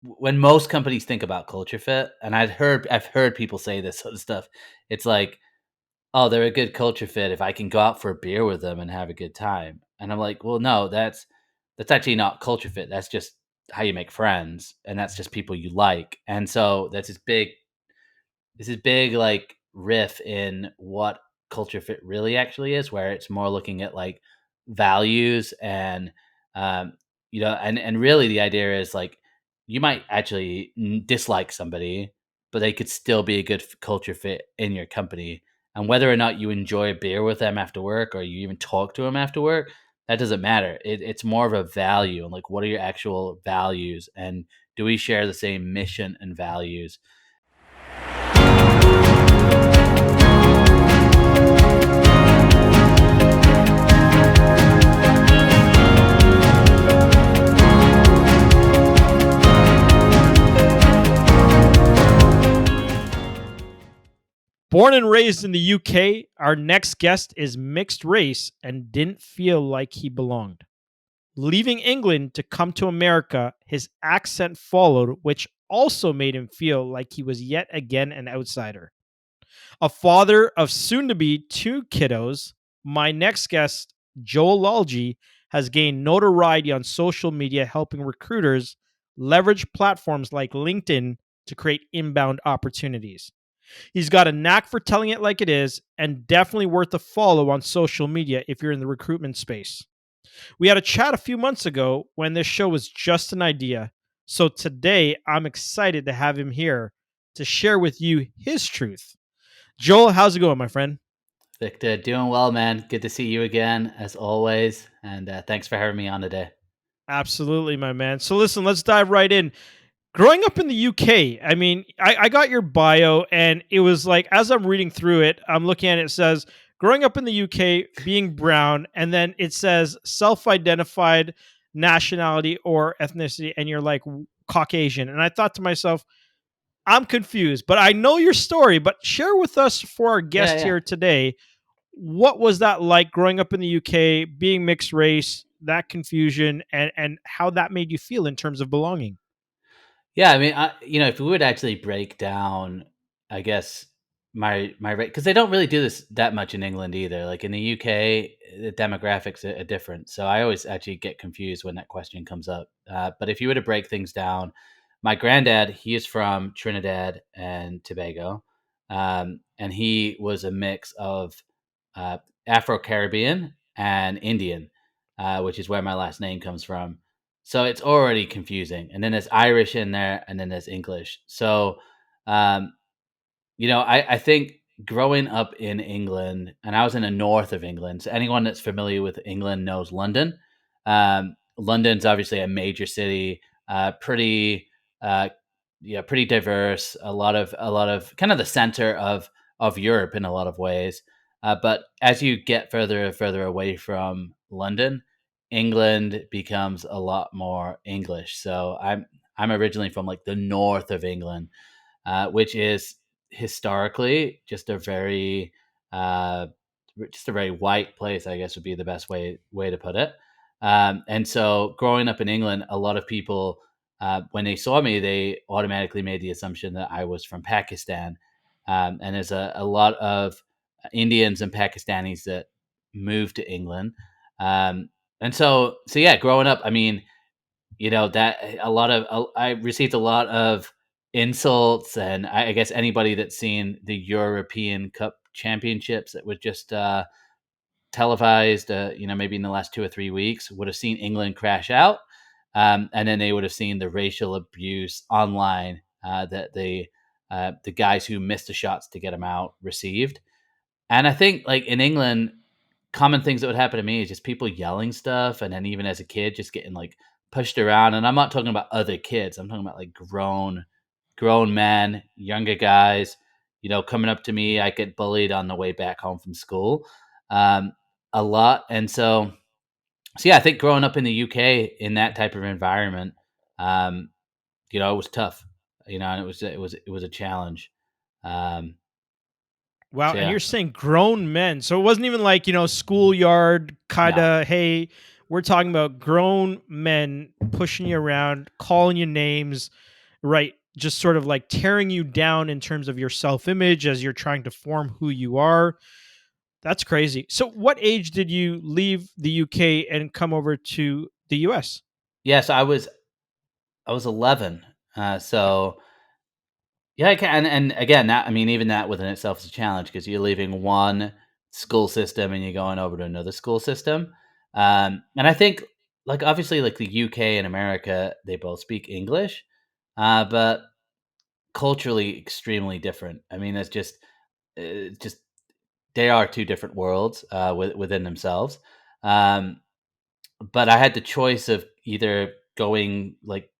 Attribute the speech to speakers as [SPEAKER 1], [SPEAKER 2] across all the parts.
[SPEAKER 1] when most companies think about culture fit, and I've heard people say this sort of stuff. It's like, oh, they're a good culture fit if I can go out for a beer with them and have a good time. And I'm like, well, no, that's actually not culture fit. That's just how you make friends, and that's just people you like. And so that's this big like riff in what culture fit really actually is, where it's more looking at like values and um, and really the idea is like you might actually dislike somebody, but they could still be a good culture fit in your company. And whether or not you enjoy a beer with them after work or you even talk to them after work, that doesn't matter. It's more of a value and like what are your actual values, and do we share the same mission and values?
[SPEAKER 2] Born and raised in the UK, our next guest is mixed race and didn't feel like he belonged. Leaving England to come to America, his accent followed, which also made him feel like he was yet again an outsider. A father of soon to be two kiddos, my next guest, Joel Lalji, has gained notoriety on social media, helping recruiters leverage platforms like LinkedIn to create inbound opportunities. He's got a knack for telling it like it is and definitely worth a follow on social media if you're in the recruitment space. We had a chat a few months ago when this show was just an idea. So today I'm excited to have him here to share with you his truth. Joel, how's it going, my friend?
[SPEAKER 1] Victor, doing well, man. Good to see you again, as always. And thanks for having me on today.
[SPEAKER 2] Absolutely, my man. So listen, let's dive right in. Growing up in the UK, I mean, I got your bio, and it was like, as I'm reading through it, I'm looking at it, it says, growing up in the UK, being brown, and then it says self identified nationality or ethnicity, and you're like Caucasian. And I thought to myself, I'm confused, but I know your story. But share with us for our
[SPEAKER 1] Yeah,
[SPEAKER 2] guest
[SPEAKER 1] yeah.
[SPEAKER 2] here today, what was that like growing up in the UK, being mixed race, that confusion, and how that made you feel in terms of belonging?
[SPEAKER 1] Yeah, I mean, if we would actually break down, I guess my rate, because they don't really do this that much in England either. Like in the UK, the demographics are different, so I always actually get confused when that question comes up. But if you were to break things down, my granddad, he is from Trinidad and Tobago, and he was a mix of uh, Afro Caribbean and Indian, which is where my last name comes from. So it's already confusing. And then there's Irish in there, and then there's English. So, um, I think growing up in England, and I was in the north of England. So anyone that's familiar with England knows London. London's obviously a major city, uh, pretty diverse. A lot of kind of the center of Europe in a lot of ways. But as you get further and further away from London, England becomes a lot more English. So I'm originally from like the north of England, which is historically uh, just a very white place, I guess would be the best way to put it. And so, growing up in England, a lot of people, when they saw me, they automatically made the assumption that I was from Pakistan. And there's a lot of Indians and Pakistanis that moved to England. Um, and so yeah, growing up, I mean, that I received a lot of insults, and I guess anybody that's seen the European Cup championships that was just televised, maybe in the last 2 or 3 weeks, would have seen England crash out, and then they would have seen the racial abuse online that the guys who missed the shots to get them out received. And I think, like in England, common things that would happen to me is just people yelling stuff, and then even as a kid, just getting like pushed around. And I'm not talking about other kids. I'm talking about like grown men, younger guys. Coming up to me, I get bullied on the way back home from school, um, a lot. And so yeah, I think growing up in the UK in that type of environment, um, it was tough. And it was a challenge. Um,
[SPEAKER 2] Wow,
[SPEAKER 1] so
[SPEAKER 2] and
[SPEAKER 1] yeah,
[SPEAKER 2] you're saying grown men. So it wasn't even like, schoolyard kind
[SPEAKER 1] no.
[SPEAKER 2] of, hey, we're talking about grown men pushing you around, calling you names. right? Just sort of like tearing you down in terms of your self image as you're trying to form who you are. That's crazy. So, what age did you leave the UK and come over to the US?
[SPEAKER 1] Yeah, so I was 11. So yeah, I can, and again, that I mean, even that within itself is a challenge because you're leaving one school system and you're going over to another school system. And I think, like, obviously, like the UK and America, they both speak English, but culturally extremely different. I mean, it's just they are two different worlds within themselves. Um, but I had the choice of either going like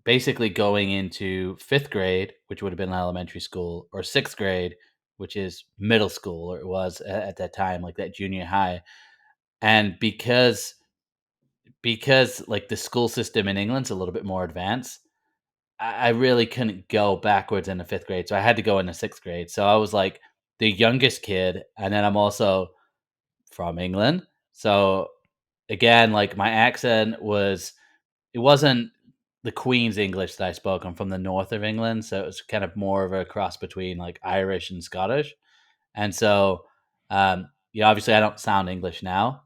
[SPEAKER 1] basically going into 5th grade, which would have been elementary school, or 6th grade, which is middle school, or it was at that time, like that junior high. And because like the school system in England's a little bit more advanced, I really couldn't go backwards into 5th grade. So I had to go into 6th grade. So I was like the youngest kid. And then I'm also from England. So again, like my accent it wasn't the Queen's English that I spoke. I'm from the north of England, so it was kind of more of a cross between like Irish and Scottish. And so, obviously, I don't sound English now.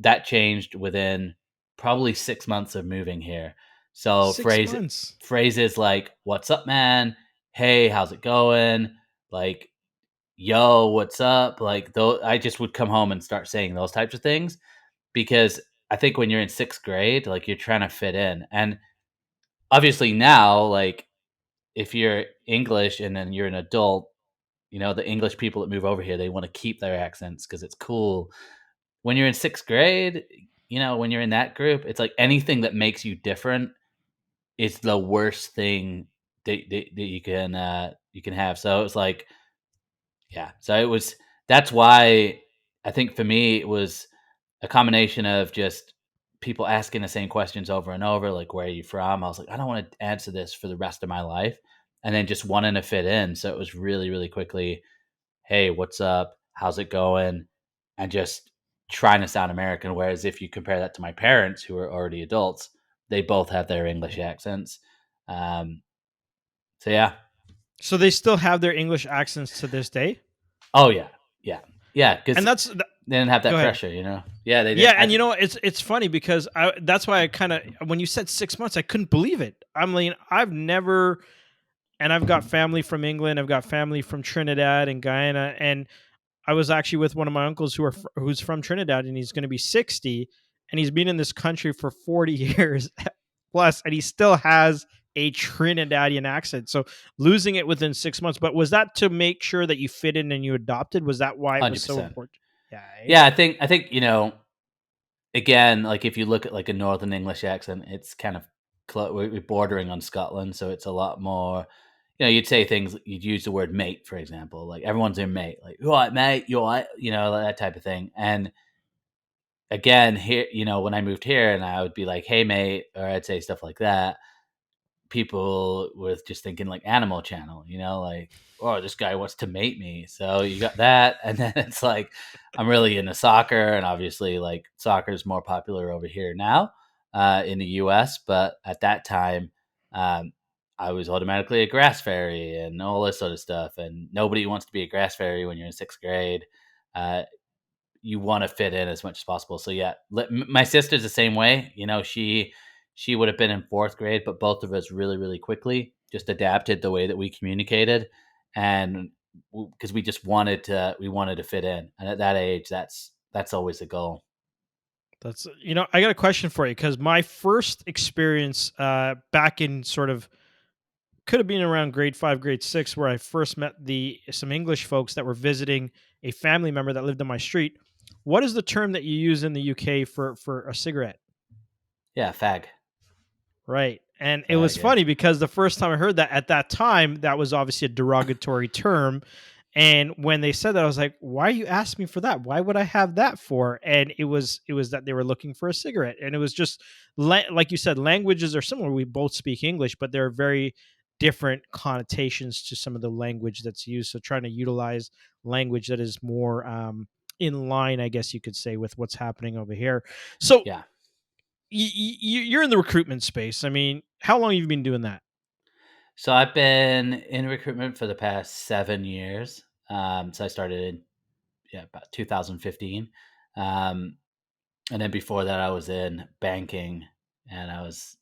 [SPEAKER 1] That changed within probably 6 months of moving here. So
[SPEAKER 2] 6 months.
[SPEAKER 1] phrases like "What's up, man?" "Hey, how's it going?" Like "Yo, what's up?" Like though, I just would come home and start saying those types of things because I think when you're in 6th grade, like you're trying to fit in, and obviously now, like, if you're English and then you're an adult, the English people that move over here, they wanna keep their accents because it's cool. When you're in 6th grade, when you're in that group, it's like anything that makes you different is the worst thing that you can have. So it's like, yeah. So that's why I think for me, it was a combination of just people asking the same questions over and over, like, "Where are you from?" I was like, "I don't wanna answer this for the rest of my life," and then just wanting to fit in, so it was really, really quickly, "Hey, what's up? How's it going?" And just trying to sound American, whereas if you compare that to my parents who are already adults, they both have their English accents. Um, so yeah.
[SPEAKER 2] So they still have their English accents to this day?
[SPEAKER 1] Oh, yeah. Yeah. Yeah,
[SPEAKER 2] And
[SPEAKER 1] 'cause
[SPEAKER 2] that's
[SPEAKER 1] they didn't have
[SPEAKER 2] go
[SPEAKER 1] that
[SPEAKER 2] ahead.
[SPEAKER 1] pressure, Yeah, they
[SPEAKER 2] Yeah,
[SPEAKER 1] didn't.
[SPEAKER 2] and it's funny because that's why I kind of when you said 6 months, I couldn't believe it. I mean, I've never, and I've got family from England, I've got family from Trinidad and Guyana, and I was actually with one of my uncles who's from Trinidad, and he's going to be 60, and he's been in this country for 40 years plus, and he still has a Trinidadian accent. So losing it within 6 months, but was that to make sure that you fit in and you adopted? Was that why it was so
[SPEAKER 1] 100%.
[SPEAKER 2] important? Yeah. Eh?
[SPEAKER 1] Yeah, I think, again, like, if you look at, like, a Northern English accent, it's kind of we're bordering on Scotland, so it's a lot more you'd say things you'd use the word "mate," for example, like, everyone's their mate, like, "You alright, mate? You alright?" Like that type of thing, and, again, here when I moved here and I would be like, "Hey, mate," or I'd say stuff like that, people with just thinking like Animal Channel, like, "Oh, this guy wants to mate me." So you got that, and then it's like I'm really into soccer, and obviously, like, soccer is more popular over here now in the U.S., but at that time, um, I was automatically a grass fairy and all this sort of stuff, and nobody wants to be a grass fairy when you're in 6th grade. Uh, you want to fit in as much as possible. So yeah, my sister's the same way. She would have been in 4th grade, but both of us really, really quickly just adapted the way that we communicated, and because we wanted to fit in, and at that age, that's always the goal.
[SPEAKER 2] That's I got a question for you because my first experience back in sort of could have been around grade 5, grade 6, where I first met the some English folks that were visiting a family member that lived on my street. What is the term that you use in the UK for a cigarette?
[SPEAKER 1] Yeah, fag,
[SPEAKER 2] Right. And it was
[SPEAKER 1] fag. Yeah,
[SPEAKER 2] funny because the first time I heard that at that time, that was obviously a derogatory term. And when they said that, I was like, why are you asking me for that? Why would I have that for? And it was that they were looking for a cigarette. And it was just like you said, languages are similar. We both speak English, but there are very different connotations to some of the language that's used. So trying to utilize language that is more in line, I guess you could say, with what's happening over here. So
[SPEAKER 1] yeah.
[SPEAKER 2] you're in the recruitment space. I mean, how long have you been doing that?
[SPEAKER 1] So I've been in recruitment for the past 7 years. So I started in about 2015, um, and then before that, I was in banking, and I was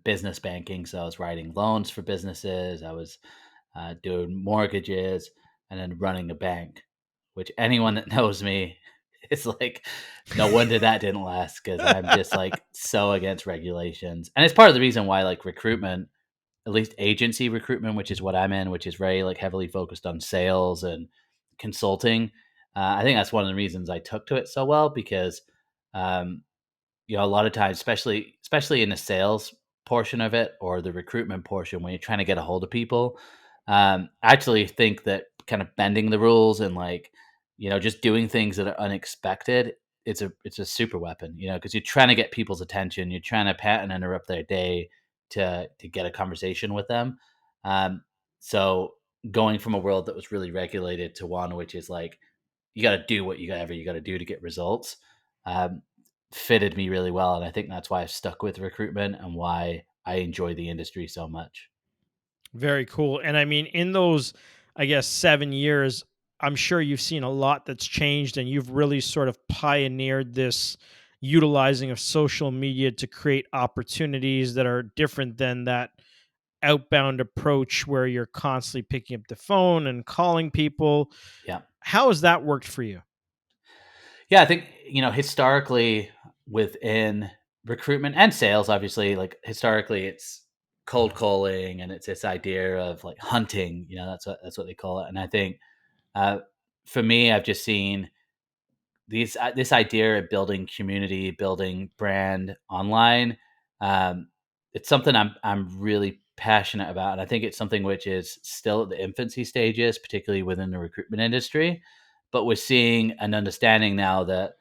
[SPEAKER 1] business banking. So I was writing loans for businesses. I was doing mortgages, and then running a bank. Which anyone that knows me is like, no wonder that didn't last because I'm just like so against regulations, and it's part of the reason why like recruitment, at least agency recruitment, which is what I'm in, which is very like heavily focused on sales and consulting. I think that's one of the reasons I took to it so well because, um, a lot of times, especially in the sales portion of it or the recruitment portion, when you're trying to get a hold of people, I actually think that kind of bending the rules and like just doing things that are unexpected, it's a super weapon, because you're trying to get people's attention, you're trying to pat and interrupt their day to get a conversation with them. um, so going from a world that was really regulated to one which is like you got to do whatever you got to do to get results, um, fitted me really well, and I think that's why I've stuck with recruitment and why I enjoy the industry so much.
[SPEAKER 2] Very cool. And I mean, in those, I guess, 7 years, I'm sure you've seen a lot that's changed, and you've really sort of pioneered this utilizing of social media to create opportunities that are different than that outbound approach where you're constantly picking up the phone and calling people.
[SPEAKER 1] Yeah.
[SPEAKER 2] How has that worked for you?
[SPEAKER 1] Yeah, I think, historically within recruitment and sales, obviously, like historically it's cold calling and it's this idea of like hunting, that's what they call it. And I think uh, for me, I've just seen this idea of building community, building brand online. Um, it's something I'm really passionate about, and I think it's something which is still at the infancy stages, particularly within the recruitment industry. But we're seeing and understanding now that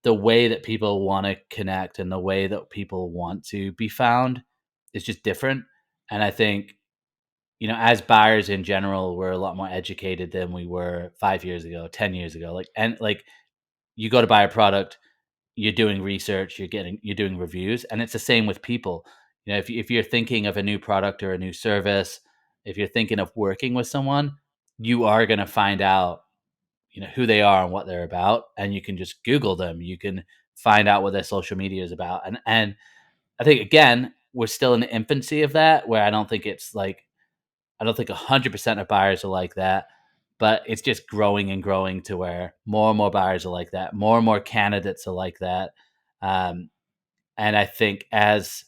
[SPEAKER 1] the way that people want to connect and the way that people want to be found is just different. And I think, as buyers in general, we're a lot more educated than we were 5 years ago, 10 years ago. Like you go to buy a product, you're doing research, you're doing reviews, and it's the same with people. If you're thinking of a new product or a new service, if you're thinking of working with someone, you are going to find out who they are and what they're about, and you can just Google them. You can find out what their social media is about, and I think again we're still in the infancy of that, where I don't think 100% of buyers are like that, but it's just growing and growing to where more and more buyers are like that, more and more candidates are like that. um, and I think as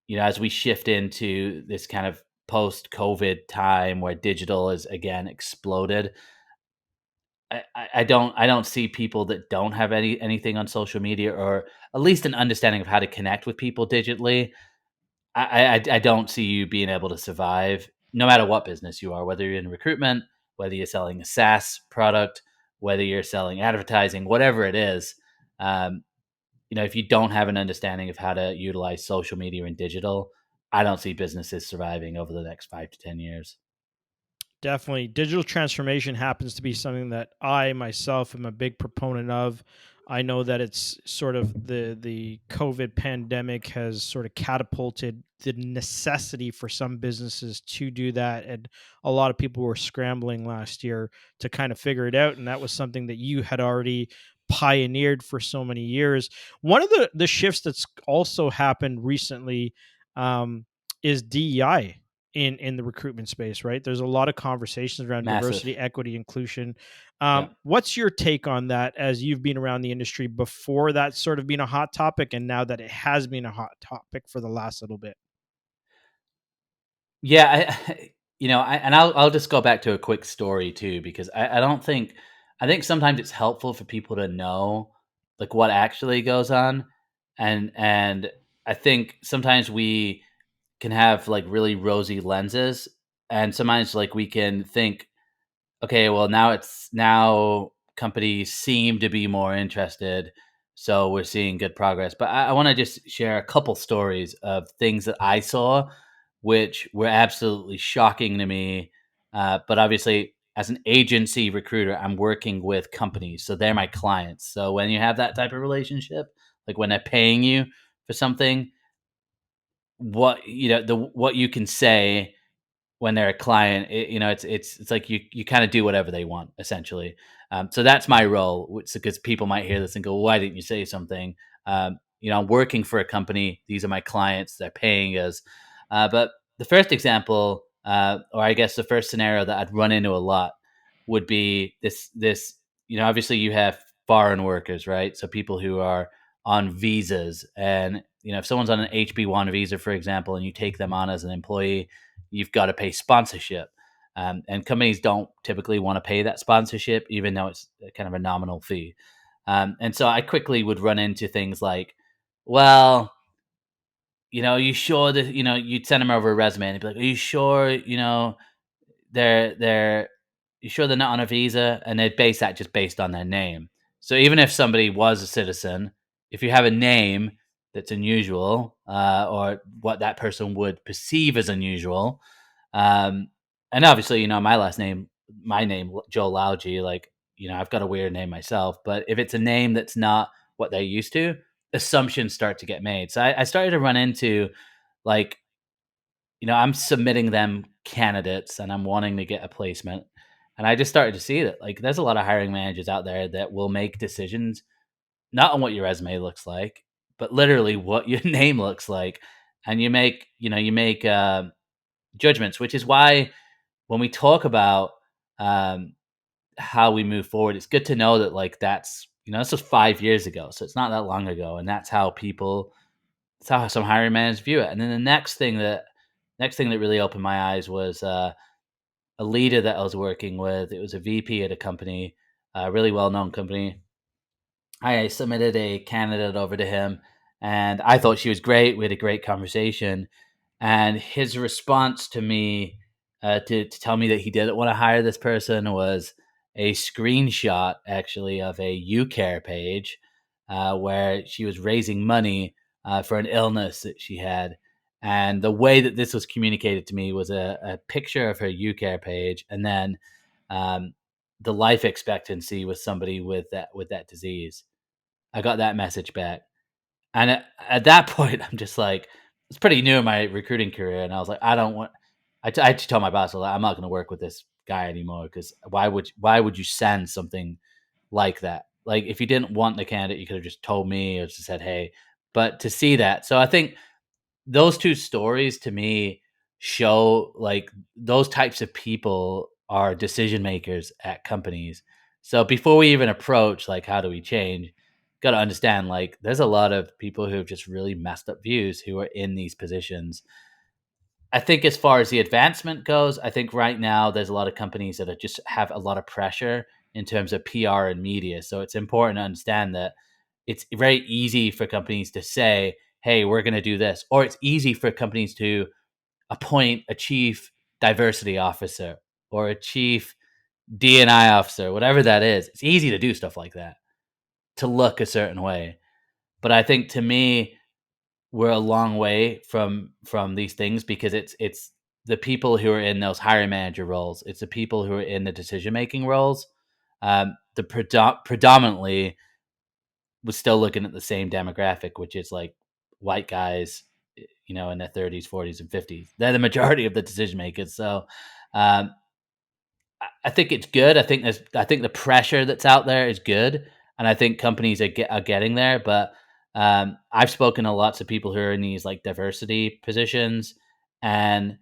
[SPEAKER 1] we shift into this kind of post COVID time where digital is again exploded, I don't see people that don't have anything on social media, or at least an understanding of how to connect with people digitally. I don't see you being able to survive no matter what business you are, whether you're in recruitment, whether you're selling a SaaS product, whether you're selling advertising, whatever it is. Um, if you don't have an understanding of how to utilize social media and digital, I don't see businesses surviving over the next 5 to 10 years.
[SPEAKER 2] Definitely. Digital transformation happens to be something that I myself am a big proponent of. I know that it's sort of the COVID pandemic has sort of catapulted the necessity for some businesses to do that. And a lot of people were scrambling last year to kind of figure it out. And that was something that you had already pioneered for so many years. One of the shifts that's also happened recently, is DEI in the recruitment space, right? There's a lot of conversations around
[SPEAKER 1] Massive.
[SPEAKER 2] diversity, equity, inclusion.
[SPEAKER 1] Yeah.
[SPEAKER 2] What's your take on that as you've been around the industry before that sort of being a hot topic, and now that it has been a hot topic for the last little bit?
[SPEAKER 1] Yeah, and I'll just go back to a quick story too, because I don't think I think sometimes it's helpful for people to know like what actually goes on, and I think sometimes we can have like really rosy lenses, and sometimes like we can think, okay, well now companies seem to be more interested, so we're seeing good progress. But I want to just share a couple stories of things that I saw, which were absolutely shocking to me. But obviously, as an agency recruiter, I'm working with companies, so they're my clients. So when you have that type of relationship, like when they're paying you for something, what you can say when they're a client, it's like you kind of do whatever they want essentially. So that's my role, because people might hear this and go, "Why didn't you say something?" I'm working for a company. These are my clients. They're paying us. But the first example, or I guess the first scenario that I'd run into a lot would be this. Obviously you have foreign workers, right? So people who are on visas, and if someone's on an HB1 visa, for example, and you take them on as an employee, you've got to pay sponsorship. And companies don't typically want to pay that sponsorship, even though it's kind of a nominal fee. And so I quickly would run into things like, well, you sure that, you'd send them over a resume and they'd be like, are you sure, they're you sure they're not on a visa? And they'd base that just based on their name. So even if somebody was a citizen, if you have a name that's unusual, or what that person would perceive as unusual, um, and obviously, my name, Joe Laugi, like, I've got a weird name myself, but if it's a name that's not what they're used to, assumptions start to get made. So I started to run into, like, I'm submitting them candidates and I'm wanting to get a placement. And I just started to see that, like, there's a lot of hiring managers out there that will make decisions not on what your resume looks like, but literally what your name looks like. And you make judgments, which is why when we talk about, um, how we move forward, it's good to know that, like, this was 5 years ago. So it's not that long ago. And that's how some hiring managers view it. And then the next thing that really opened my eyes was, a leader that I was working with. It was a VP at a company, a really well known company. I submitted a candidate over to him, and I thought she was great. We had a great conversation, and his response to me, to tell me that he didn't want to hire this person, was a screenshot, actually, of a UCare page, where she was raising money, for an illness that she had. And the way that this was communicated to me was a picture of her UCare page, and then, um, the life expectancy with somebody with that disease. I got that message back. And at that point, I'm just like, it's pretty new in my recruiting career. And I was like, I don't want, I actually told my boss, I was like, I'm not going to work with this guy anymore, because why would you send something like that? Like, if you didn't want the candidate, you could have just told me or just said, hey. But to see that, so I think those two stories to me show, like, those types of people are decision makers at companies. So before we even approach, like, how do we change, got to understand, like, there's a lot of people who have just really messed up views who are in these positions. I think as far as the advancement goes, I think right now there's a lot of companies that are just have a lot of pressure in terms of PR and media. So it's important to understand that it's very easy for companies to say, "Hey, we're going to do this," or it's easy for companies to appoint a chief diversity officer or a chief D&I officer, whatever that is. It's easy to do stuff like that, to look a certain way. But I think, to me, we're a long way from these things, because it's the people who are in those hiring manager roles. It's the people who are in the decision making roles. The predominantly was still looking at the same demographic, which is like white guys, in their 30s, 40s, and 50s. They're the majority of the decision makers. So, um, I think it's good. I think the pressure that's out there is good, and I think companies are getting there. But, I've spoken to lots of people who are in these, like, diversity positions, and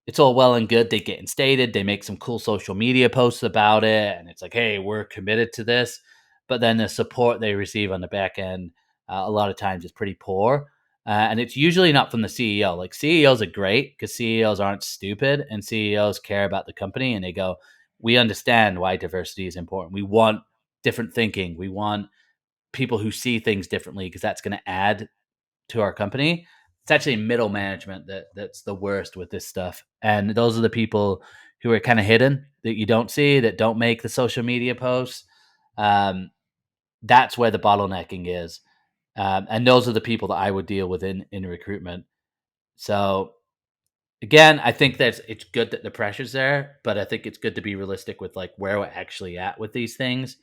[SPEAKER 1] it's all well and good. They get instated, they make some cool social media posts about it, and it's like, hey, we're committed to this. But then the support they receive on the back end, a lot of times, is pretty poor. And it's usually not from the CEO. Like, CEOs are great because CEOs aren't stupid, and CEOs care about the company, and they go, we understand why diversity is important. We want different thinking. We want people who see things differently, because that's going to add to our company. It's actually middle management that's the worst with this stuff. And those are the people who are kind of hidden, that you don't see, that don't make the social media posts. Um, that's where the bottlenecking is. And those are the people that I would deal with in recruitment. So again, I think that it's good that the pressure's there, but I think it's good to be realistic with, like, where we're actually at with these things.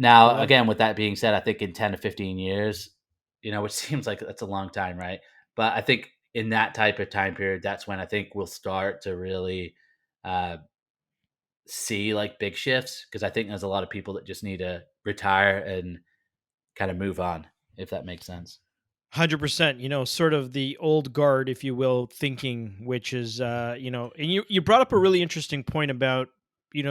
[SPEAKER 1] Now,
[SPEAKER 2] Well,
[SPEAKER 1] again, with that being said, I think in 10 to 15 years, which seems like that's a long time, right? But I think in that type of time period, that's when I think we'll start to really uh, see like big shifts, because I think there's a lot of people that just need to retire and kind of move on, if that makes sense.
[SPEAKER 2] 100%, sort of the old guard, if you will, thinking, which is, and you brought up a really interesting point about,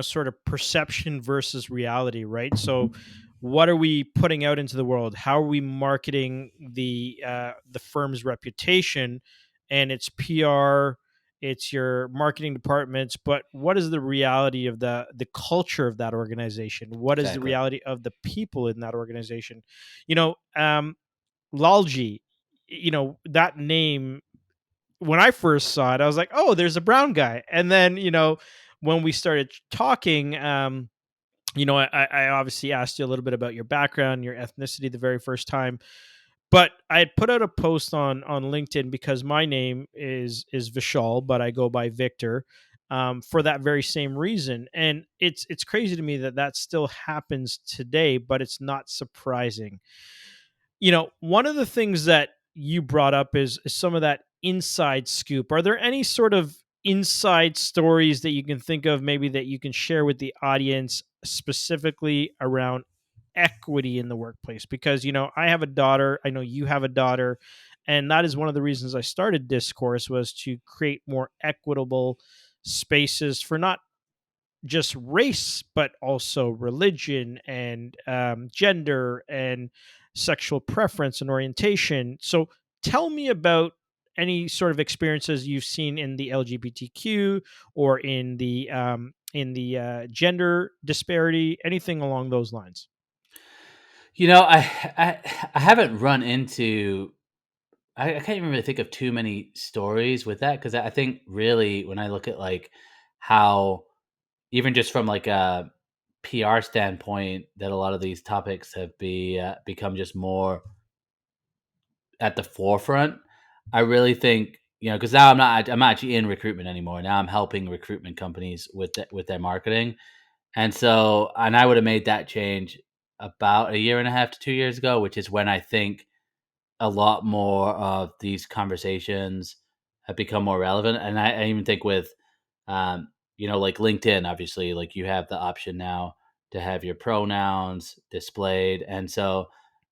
[SPEAKER 2] sort of perception versus reality, right? So, what are we putting out into the world? How are we marketing the firm's reputation and its PR? It's your marketing departments, but what is the reality of the culture of that organization? What is the
[SPEAKER 1] Exactly.
[SPEAKER 2] reality of the people in that organization? You know, Lalji, that name, when I first saw it, I was like, "Oh, there's a brown guy." And then, when we started talking, I obviously asked you a little bit about your background, your ethnicity the very first time, but I had put out a post on LinkedIn because my name is Vishal, but I go by Victor, for that very same reason. And it's crazy to me that that still happens today, but it's not surprising. One of the things that you brought up is some of that inside scoop. Are there any sort of inside stories that you can think of, maybe that you can share with the audience, specifically around equity in the workplace? Because, I have a daughter, I know you have a daughter, and that is one of the reasons I started Discourse, was to create more equitable spaces for not just race, but also religion and gender and sexual preference and orientation. So tell me about any sort of experiences you've seen in the LGBTQ or in the gender disparity, anything along those lines.
[SPEAKER 1] You know, I haven't run into. I can't even really think of too many stories with that, because I think really when I look at like how, even just from like a PR standpoint, that a lot of these topics have become just more at the forefront. I really think, because now I'm not actually in recruitment anymore. Now I'm helping recruitment companies with their marketing, and so I would have made that change about a year and a half to 2 years ago, which is when I think a lot more of these conversations have become more relevant. And I even think with, like LinkedIn, obviously, like you have the option now to have your pronouns displayed. And so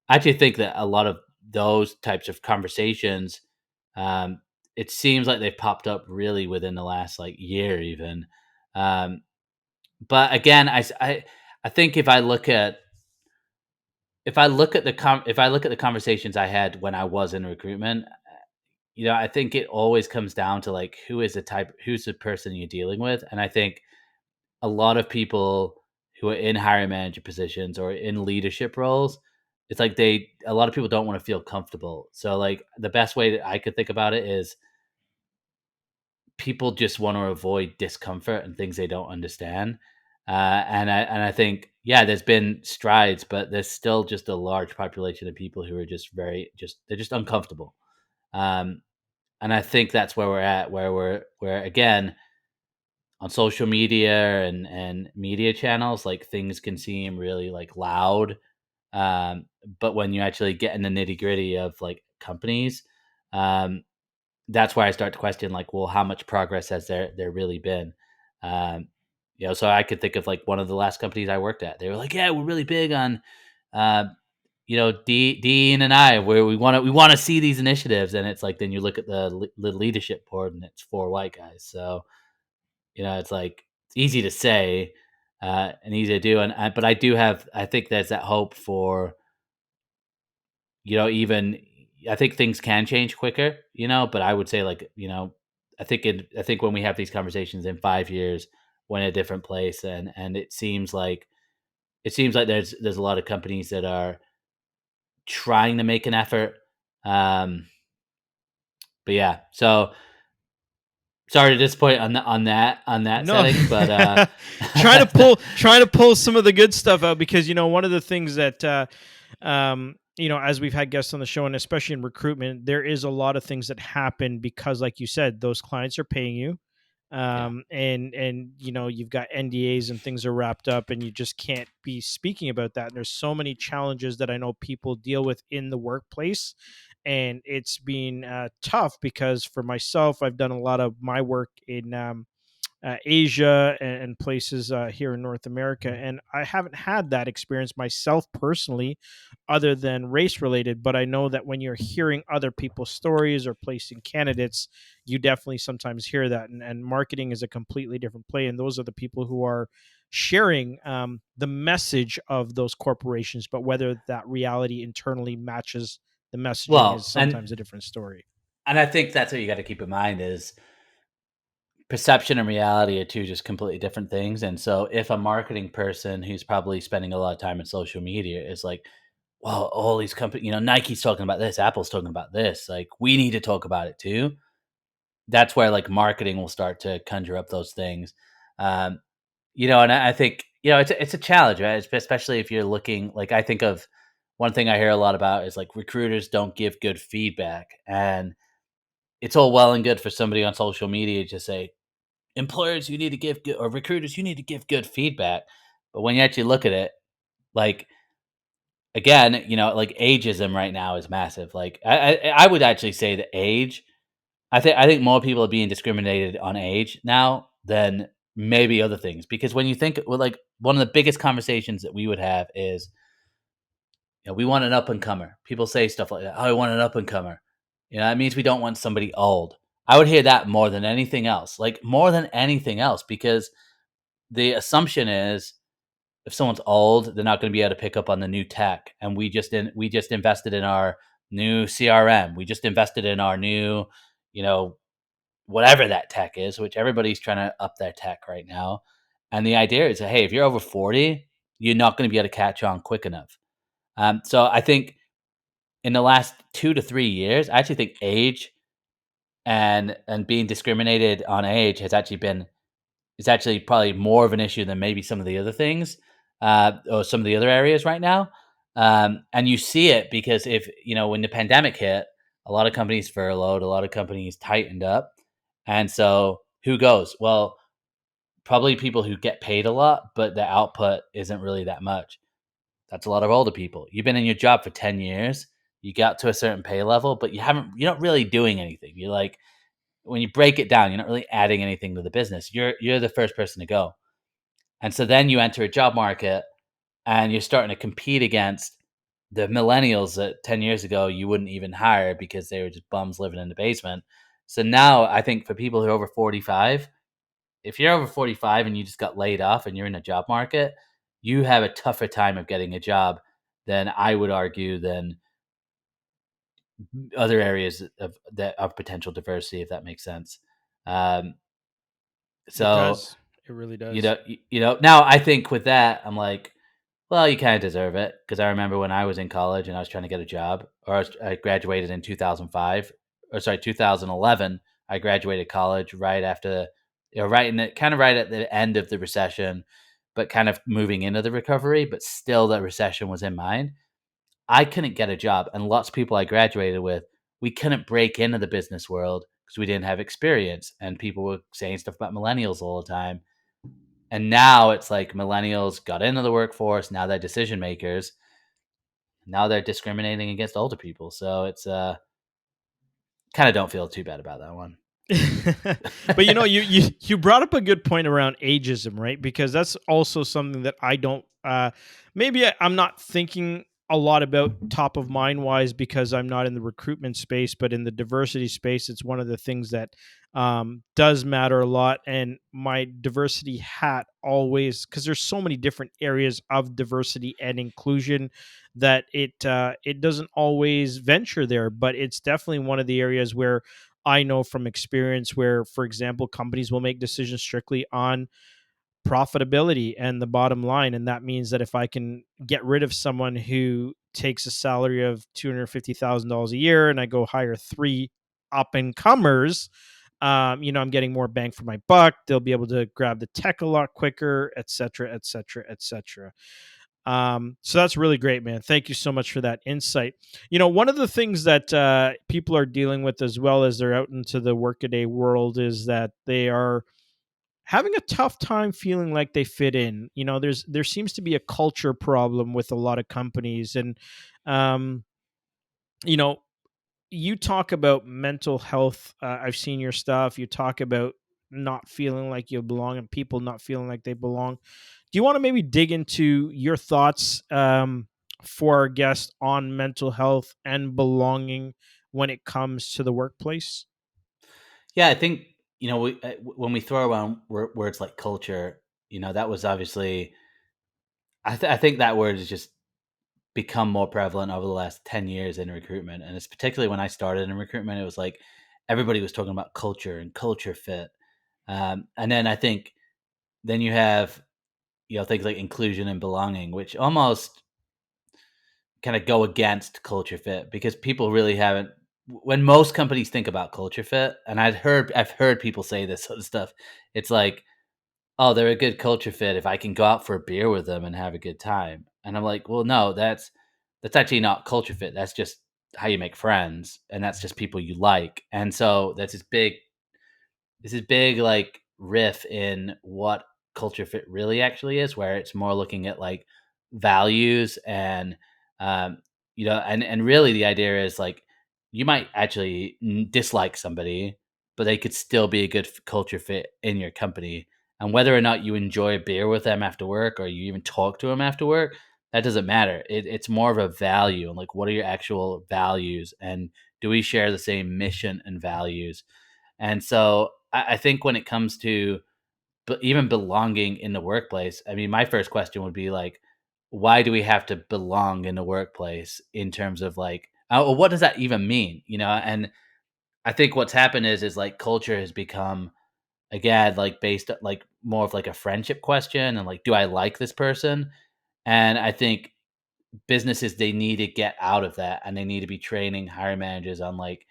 [SPEAKER 1] I actually think that a lot of those types of conversations, um, it seems like they've popped up really within the last like year, even. Um, but again, I think if I look at the conversations I had when I was in recruitment, I think it always comes down to like who's the person you're dealing with. And I think a lot of people who are in hiring manager positions or in leadership roles, it's like a lot of people don't want to feel comfortable. So like the best way that I could think about it is people just want to avoid discomfort and things they don't understand. And I think, yeah, there's been strides, but there's still just a large population of people who are just they're just uncomfortable. Um, and I think that's where we're at, where again, on social media and media channels, like things can seem really like loud. But when you actually get in the nitty gritty of like companies, um, that's where I start to question, like, well, how much progress has there really been? Um, so I could think of like one of the last companies I worked at. They were like, yeah, we're really big on, uh, Dean and I, where we want to see these initiatives, and it's like then you look at the leadership board, and it's four white guys. So it's like it's easy to say, and easy to do, and but I think there's that hope for, even I think things can change quicker, but I would say like, I think when we have these conversations in 5 years, we're in a different place, and it seems like there's a lot of companies that are trying to make an effort. Um, but yeah, so sorry to disappoint on that
[SPEAKER 2] No,
[SPEAKER 1] setting, but
[SPEAKER 2] trying to pull some of the good stuff out, because one of the things that as we've had guests on the show, and especially in recruitment, there is a lot of things that happen because, like you said, those clients are paying you,
[SPEAKER 1] yeah,
[SPEAKER 2] and you've got NDAs and things are wrapped up, and you just can't be speaking about that. And there's so many challenges that I know people deal with in the workplace, and it's been tough because for myself, I've done a lot of my work in Asia and places here in North America. And I haven't had that experience myself personally, other than race related. But I know that when you're hearing other people's stories or placing candidates, you definitely sometimes hear that. And marketing is a completely different play. And those are the people who are sharing the message of those corporations. But whether that reality internally matches the messaging is
[SPEAKER 1] Well,
[SPEAKER 2] sometimes a different story.
[SPEAKER 1] and I think that's what you got to keep in mind is perception and reality are two just completely different things. And so if a marketing person who's probably spending a lot of time in social media is like, well, all these companies, Nike's talking about this, Apple's talking about this, like we need to talk about it too. That's where like marketing will start to conjure up those things. Um, and I think, it's a challenge, right? Especially if you're looking, like, I think of one thing I hear a lot about is like recruiters don't give good feedback. And it's all well and good for somebody on social media to say, employers, you need to give good, or recruiters, you need to give good feedback. But when you actually look at it, like, again, like ageism right now is massive. Like, I would actually say that age, I think more people are being discriminated on age now than maybe other things. Because when you think, well, like one of the biggest conversations that we would have is, we want an up and comer. People say stuff like that. Oh, I want an up and comer. That means we don't want somebody old. I would hear that more than anything else, like more than anything else, because the assumption is if someone's old, they're not going to be able to pick up on the new tech. And we just invested in our new CRM. We just invested in our new, you know, whatever that tech is, which everybody's trying to up their tech right now. And the idea is that, hey, if you're over 40, you're not going to be able to catch on quick enough. So I think in the last 2 to 3 years, I actually think age and being discriminated on age has actually been is actually probably more of an issue than maybe some of the other things, or some of the other areas right now. And you see it because if when the pandemic hit, a lot of companies furloughed, a lot of companies tightened up, and so who goes? Well, probably people who get paid a lot, but the output isn't really that much. That's a lot of older people. You've been in your job for 10 years. You got to a certain pay level, but you're not really doing anything. You're like, when you break it down, you're not really adding anything to the business. You're the first person to go. And so then you enter a job market and you're starting to compete against the millennials that 10 years ago you wouldn't even hire because they were just bums living in the basement. So now I think for people who are over 45, if you're over 45 and you just got laid off and you're in a job market, you have a tougher time of getting a job than I would argue than other areas of potential diversity, if that makes sense. Um,
[SPEAKER 2] It
[SPEAKER 1] so
[SPEAKER 2] does. It really does.
[SPEAKER 1] now I think with that, I'm like, well, you kind of deserve it because I remember when I was in college and I was trying to get a job, or I graduated in 2005, or sorry, 2011. I graduated college right after, right in the kind of right at the end of the recession, but kind of moving into the recovery, but still the recession was in mind. I couldn't get a job, and lots of people I graduated with, we couldn't break into the business world because we didn't have experience, and people were saying stuff about millennials all the time. And now it's like millennials got into the workforce. Now they're decision makers. Now they're discriminating against older people. So it's kind of don't feel too bad about that one.
[SPEAKER 2] But you brought up a good point around ageism, right? Because that's also something that I don't maybe I'm not thinking a lot about top of mind wise because I'm not in the recruitment space, but in the diversity space, it's one of the things that does matter a lot. And my diversity hat always, because there's so many different areas of diversity and inclusion that it doesn't always venture there, but it's definitely one of the areas where I know from experience where, for example, companies will make decisions strictly on profitability and the bottom line. And that means that if I can get rid of someone who takes a salary of $250,000 a year and I go hire three up and comers, I'm getting more bang for my buck. They'll be able to grab the tech a lot quicker, et cetera, et cetera, et cetera. So that's really great, man. Thank you so much for that insight. One of the things that people are dealing with as well as they're out into the workaday world is that they are having a tough time feeling like they fit in. There seems to be a culture problem with a lot of companies, and um, you know, you talk about mental health. I've seen your stuff. You talk about not feeling like you belong and people not feeling like they belong. Do you want to maybe dig into your thoughts for our guest on mental health and belonging when it comes to the workplace?
[SPEAKER 1] Yeah, I think when we throw around words like culture, that was obviously. I think that word has just become more prevalent over the last 10 years in recruitment, and it's particularly when I started in recruitment. It was like everybody was talking about culture and culture fit, and then I think then you have things like inclusion and belonging, which almost kind of go against culture fit because people really haven't. When most companies think about culture fit, and I've heard people say this sort of stuff, it's like, oh, they're a good culture fit if I can go out for a beer with them and have a good time. And I'm like, well, no, that's actually not culture fit. That's just how you make friends, and that's just people you like. And so that's this big like riff in what culture fit really actually is, where it's more looking at like values and um and really the idea is like you might actually dislike somebody, but they could still be a good culture fit in your company. And whether or not you enjoy a beer with them after work or you even talk to them after work, that doesn't matter. It's more of a value, and like what are your actual values, and do we share the same mission and values? And so I think when it comes to even belonging in the workplace, I mean, my first question would be like, why do we have to belong in the workplace in terms of like, what does that even mean? And I think what's happened is like culture has become again like based like more of like a friendship question and like, do I like this person? And I think businesses they need to get out of that, and they need to be training hiring managers on like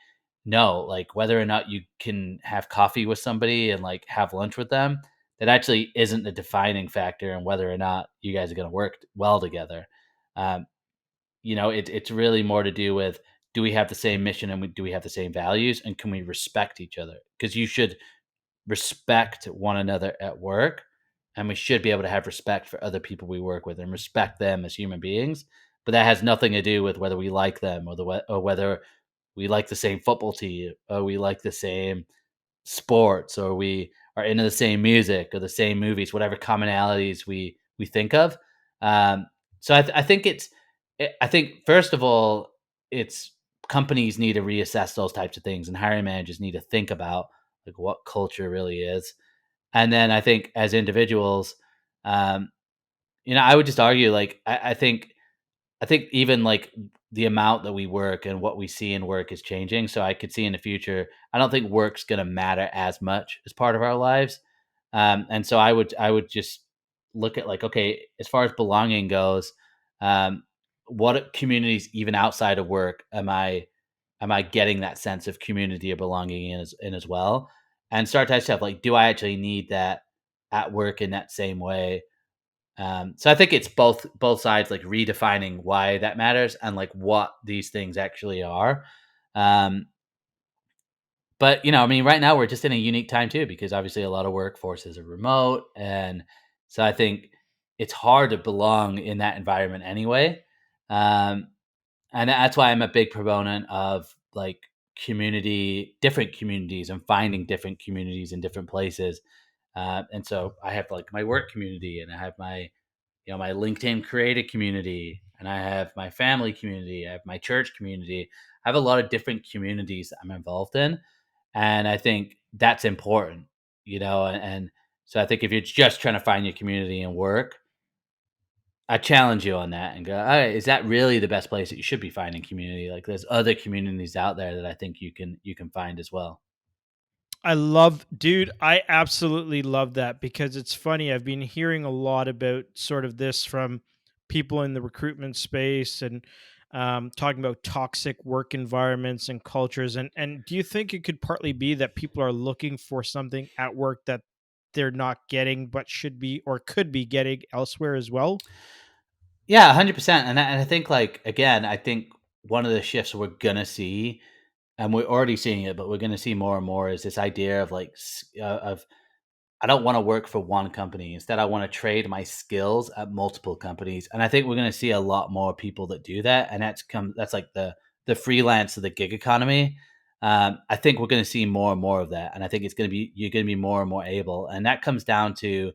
[SPEAKER 1] no, like whether or not you can have coffee with somebody and like have lunch with them, that actually isn't the defining factor in whether or not you guys are going to work well together. um, it's really more to do with, do we have the same mission, and do we have the same values, and can we respect each other? Because you should respect one another at work, and we should be able to have respect for other people we work with and respect them as human beings. But that has nothing to do with whether we like them or whether we like the same football team or we like the same sports or we are into the same music or the same movies, whatever commonalities we think of. Um, so I think I think first of all, it's companies need to reassess those types of things, and hiring managers need to think about like what culture really is. And then I think as individuals, um, I would just argue like I think even like the amount that we work and what we see in work is changing. So I could see in the future, I don't think work's going to matter as much as part of our lives. And so I would just look at like, okay, as far as belonging goes, um, what communities even outside of work am I getting that sense of community or belonging in as well? And start to ask yourself like, do I actually need that at work in that same way? So I think it's both sides like redefining why that matters and like what these things actually are. Um, but I mean, right now we're just in a unique time too because obviously a lot of workforces are remote, and so I think it's hard to belong in that environment anyway. Um, and that's why I'm a big proponent of like different communities, and finding different communities in different places. And so I have like my work community, and I have my LinkedIn creative community, and I have my family community, I have my church community. I have a lot of different communities that I'm involved in. And I think that's important, and so I think if you're just trying to find your community and work, I challenge you on that and go, all right, is that really the best place that you should be finding community? Like there's other communities out there that I think you can find as well.
[SPEAKER 2] Dude, I absolutely love that because it's funny. I've been hearing a lot about sort of this from people in the recruitment space and talking about toxic work environments and cultures. And do you think it could partly be that people are looking for something at work that they're not getting, but should be or could be getting elsewhere as well?
[SPEAKER 1] Yeah, 100%. And I think like again, I think one of the shifts we're gonna see, and we're already seeing it, but we're gonna see more and more, is this idea of like of I don't want to work for one company. Instead, I want to trade my skills at multiple companies. And I think we're going to see a lot more people that do that. And that's like the freelance or the gig economy. I think we're going to see more and more of that, and I think it's going to be you're going to be more and more able, and that comes down to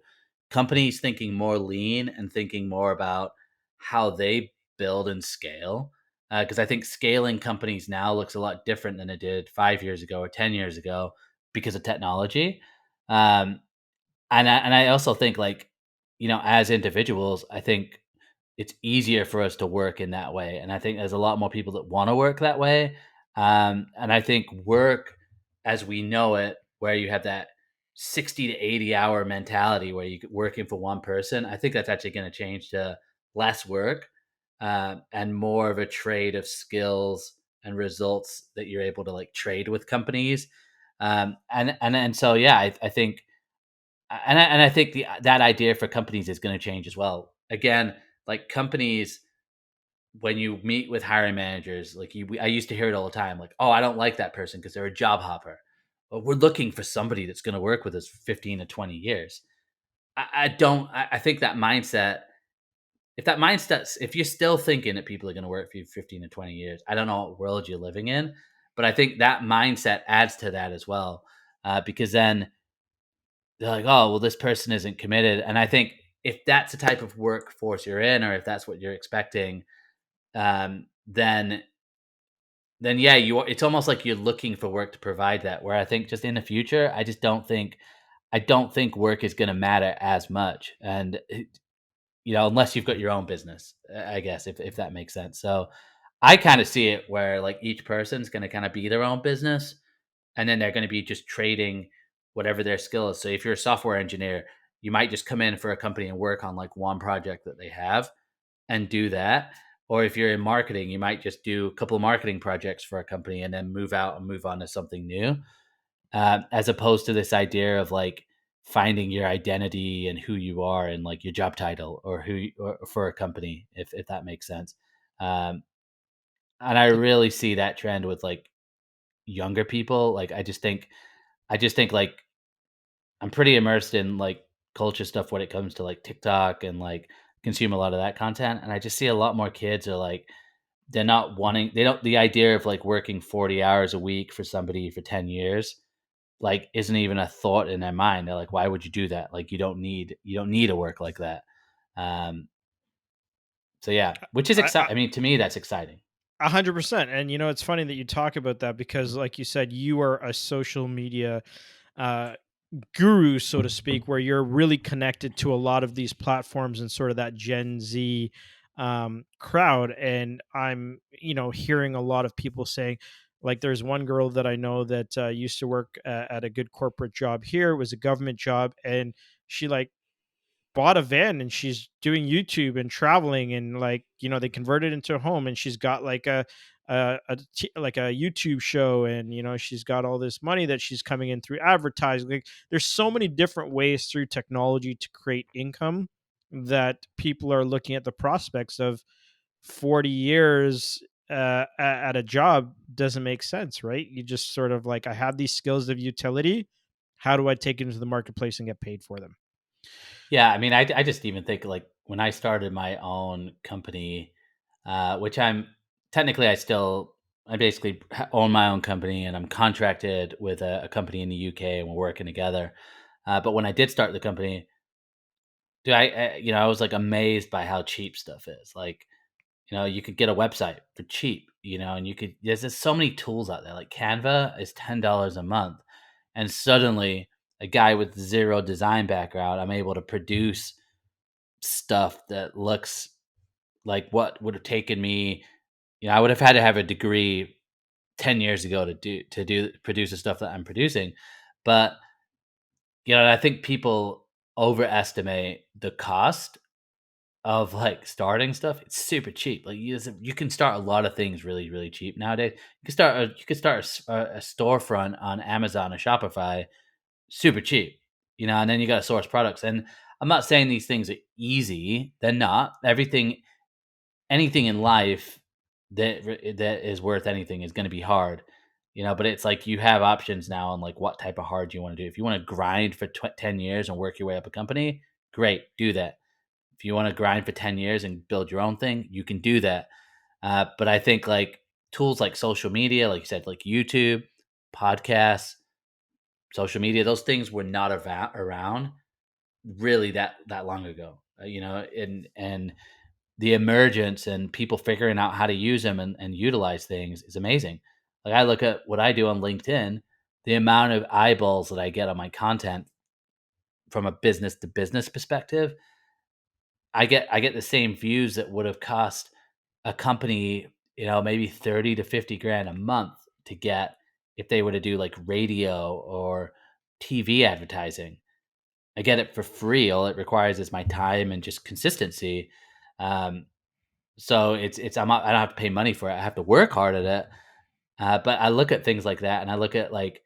[SPEAKER 1] companies thinking more lean and thinking more about how they build and scale. Because I think scaling companies now looks a lot different than it did 5 years ago or 10 years ago because of technology. Um, and I also think like as individuals, I think it's easier for us to work in that way. And I think there's a lot more people that want to work that way. And I think work as we know it, where you have that 60 to 80 hour mentality where you're working for one person, I think that's actually going to change to less work and more of a trade of skills and results that you're able to like trade with companies. And so, yeah, I think and I think that idea for companies is going to change as well. Again, like companies, when you meet with hiring managers, like I used to hear it all the time, like, "Oh, I don't like that person because they're a job hopper." Well, we're looking for somebody that's going to work with us for 15 to 20 years. I don't. I think that mindset. If you're still thinking that people are going to work for you 15 to 20 years, I don't know what world you're living in, but I think that mindset adds to that as well, because then they're like, "Oh, well, this person isn't committed." And I think if that's the type of workforce you're in, or if that's what you're expecting, um, then yeah, it's almost like you're looking for work to provide that. Where I think just in the future, I don't think work is going to matter as much, and unless you've got your own business, I guess if that makes sense. So I kind of see it where like each person's going to kind of be their own business, and then they're going to be just trading whatever their skill is. So if you're a software engineer, you might just come in for a company and work on like one project that they have and do that. Or if you're in marketing, you might just do a couple of marketing projects for a company and then move out and move on to something new, as opposed to this idea of like finding your identity and who you are and like your job title or or for a company, if that makes sense. Um, and I really see that trend with like younger people. Like I just think like I'm pretty immersed in like culture stuff when it comes to like TikTok and like consume a lot of that content. And I just see a lot more kids are like they're not wanting they don't the idea of like working 40 hours a week for somebody for 10 years like isn't even a thought in their mind. They're like, why would you do that? Like you don't need to work like that. Um so yeah, which is
[SPEAKER 2] I
[SPEAKER 1] exciting. I mean, to me that's exciting.
[SPEAKER 2] 100%. And it's funny that you talk about that because, like you said, you are a social media uh, guru, so to speak, where you're really connected to a lot of these platforms and sort of that Gen Z crowd. And I'm, hearing a lot of people saying, like, there's one girl that I know that used to work at a good corporate job here. It was a government job, and she like bought a van and she's doing YouTube and traveling, and like they converted into a home, and she's got like like a YouTube show, and she's got all this money that she's coming in through advertising. Like there's so many different ways through technology to create income that people are looking at the prospects of 40 years at a job doesn't make sense, right? You just sort of like, I have these skills of utility. How do I take it into the marketplace and get paid for them?
[SPEAKER 1] Yeah, I mean, I just even think like when I started my own company, which I basically own my own company and I'm contracted with a company in the UK and we're working together. But when I did start the company, dude, I was like amazed by how cheap stuff is. Like, you could get a website for cheap, and there's just so many tools out there. Like Canva is $10 a month. And suddenly a guy with zero design background, I'm able to produce stuff that looks like what would have taken me, I would have had to have a degree 10 years ago to produce the stuff that I'm producing. But, I think people overestimate the cost of like starting stuff. It's super cheap. Like you can start a lot of things really, really cheap nowadays. You can start a storefront on Amazon or Shopify super cheap, and then you got to source products. And I'm not saying these things are easy. They're not. Anything in life that is worth anything is going to be hard, but it's like you have options now on like what type of hard you want to do. If you want to grind for 10 years and work your way up a company, great, do that. If you want to grind for 10 years and build your own thing, you can do that. But I think like tools like social media, like you said, like YouTube, podcasts, social media, those things were not around really that long ago. And the emergence and people figuring out how to use them and utilize things is amazing. Like I look at what I do on LinkedIn, the amount of eyeballs that I get on my content from a business to business perspective, I get the same views that would have cost a company, maybe 30 to 50 grand a month to get if they were to do like radio or TV advertising. I get it for free. All it requires is my time and just consistency. Um, so I don't have to pay money for it. I have to work hard at it. But I look at things like that, and I look at like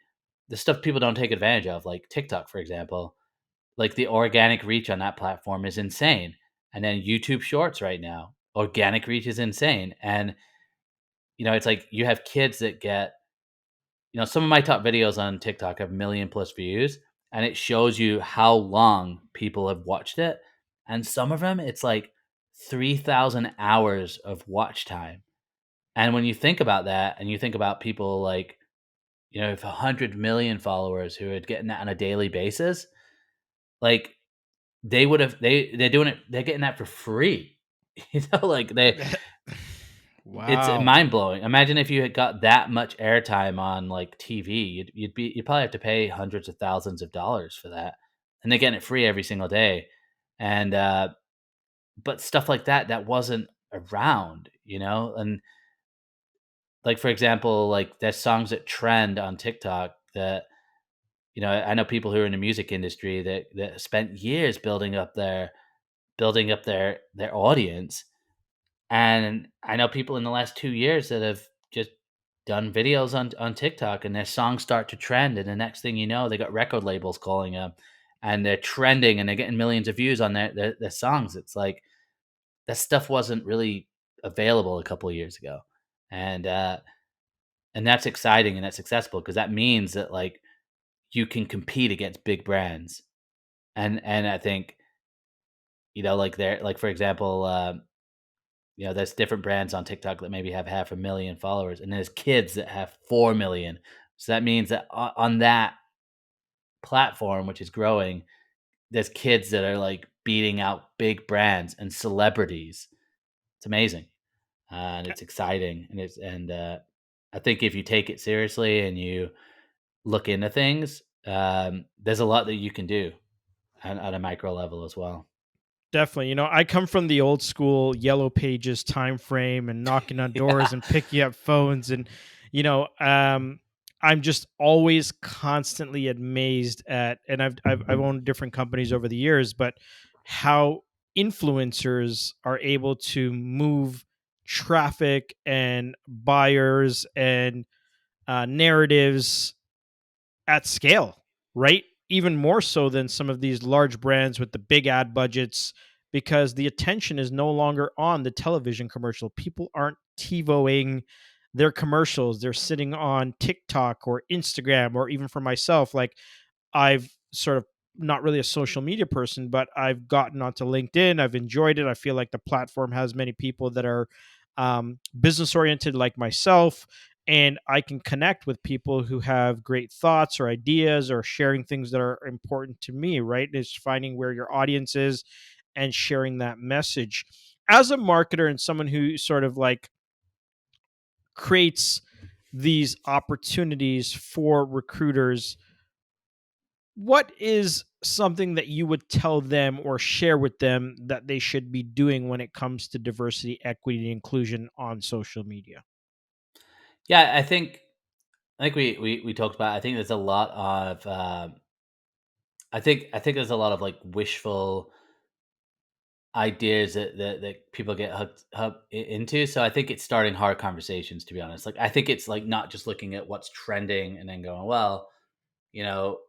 [SPEAKER 1] the stuff people don't take advantage of, like TikTok, for example. Like the organic reach on that platform is insane. And then YouTube Shorts right now, organic reach is insane. And it's like you have kids that get, some of my top videos on TikTok have million plus views, and it shows you how long people have watched it. And some of them, it's like 3,000 hours of watch time. And when you think about that, and you think about people like, if 100 million followers who are getting that on a daily basis, like they would have, they're doing it, they're getting that for free. Like it's
[SPEAKER 2] Wow.
[SPEAKER 1] mind blowing. Imagine if you had got that much airtime on like TV, you'd probably have to pay hundreds of thousands of dollars for that, and they're getting it free every single day. And but stuff like that wasn't around, and like for example, like there's songs that trend on TikTok that I know people who are in the music industry that spent years building up their audience. And I know people in the last 2 years that have just done videos on TikTok, and their songs start to trend, and the next thing you know, they got record labels calling them, and they're trending, and they're getting millions of views on their songs. It's like that stuff wasn't really available a couple of years ago, and that's exciting and that's accessible because that means that like you can compete against big brands, and I think like they're like for example. There's different brands on TikTok that maybe have 500,000 followers, and there's kids that have 4 million. So that means that on that platform, which is growing, there's kids that are like beating out big brands and celebrities. It's amazing, and it's exciting, and I think if you take it seriously and you look into things, there's a lot that you can do at a micro level as well.
[SPEAKER 2] Definitely. I come from the old school yellow pages time frame and knocking on doors
[SPEAKER 1] Yeah,
[SPEAKER 2] and picking up phones and you know, um I'm just always constantly amazed at, and I've owned different companies over the years, but how influencers are able to move traffic and buyers and narratives at scale, right? Even more so than some of these large brands with the big ad budgets, because the attention is no longer on the television commercial. People aren't TiVoing their commercials. They're sitting on TikTok or Instagram, or even for myself, like I've sort of not really a social media person, but I've gotten onto LinkedIn. I've enjoyed it. I feel like the platform has many people that are business oriented like myself. And I can connect with people who have great thoughts or ideas or sharing things that are important to me, right? It's finding where your audience is and sharing that message. As a marketer and someone who sort of like creates these opportunities for recruiters, what is something that you would tell them or share with them that they should be doing when it comes to diversity, equity, and inclusion on social media?
[SPEAKER 1] yeah. I think we talked about. I think there's a lot of. I think there's a lot of like wishful ideas that people get into. So I think it's starting hard conversations. To be honest, like I think it's like not just looking at what's trending and then going, well, you know,